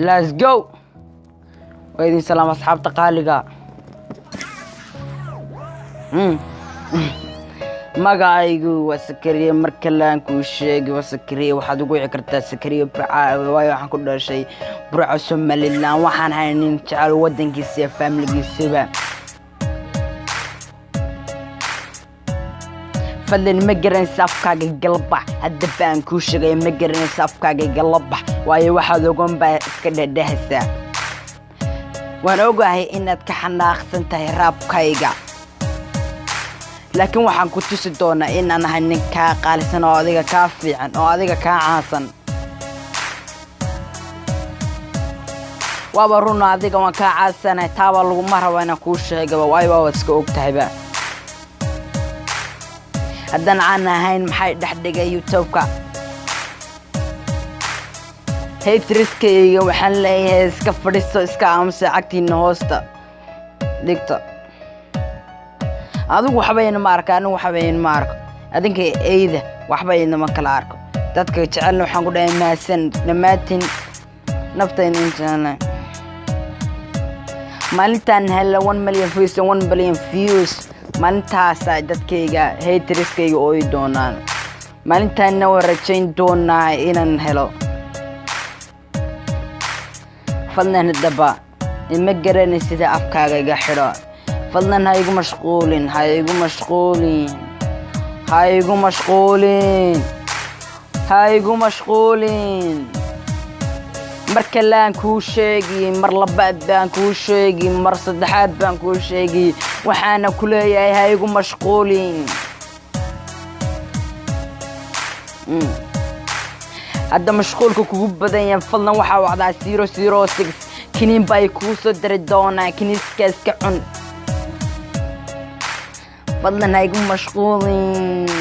let's go ويدين سلام أصحاب تقاليقا magacaygu waa Sakariye markalaan ku sheegay waa Sakariye waxaad ugu wici kartaa Sakariye waayo waxaan ku dhashay Burco Somaliland waxaan ahay nin jecel wadankiisa iyo family-giisaba fadlan ma garanaysa afkaaga galbax hadda baan ku sheegay ma garanaysa afkaaga galbax waayo waxaad ogaan baa iska dhadhahaysaa waan ogahay inaad ka xanaaqsan tahay raabkayga laakiin waxaan ku tusi doonaa in aan ahay nin ka qaalisan oo adiga ka fiican oo adiga ka caansan waaba run adiga waan ka caasanahay taaba lagu maraba inaan ku sheegaba waayo waa iska ogtahayba haddaan aan ahayn maxay dhaxdhigay YouTube-ka hateriskayga waxaan leeyahay iska fadhiisto iska aamusa cagtiina hoosta dhigta adigu waxbayna ma arka anigu waxbayna ma arko adinka eeyda waxbayna ma kala arko dadka jecelna waxaan ku dhahay maasan dhamaatin naftayna intaana maalintan hela 1 million views 1 billion views maalintaas dadkayga hateriskayga oo ay doonaan maalintan waan rajayn doonaa inaan helo fadlan daba ima garanaysid afkaaga iga xidho fadlan ha igu mashquulin marka laan ku sheegi mar labaad baan ku sheegi mar saddexaad baan ku sheegi waxaana ku leeyahay ha igu mashquulin hadda mashquulka kugu badan yahay fadlan waxa wacdaa 006 kiniin bay ku soo dari doonaa kiniiska iska cun fadlan ha igu mashquulin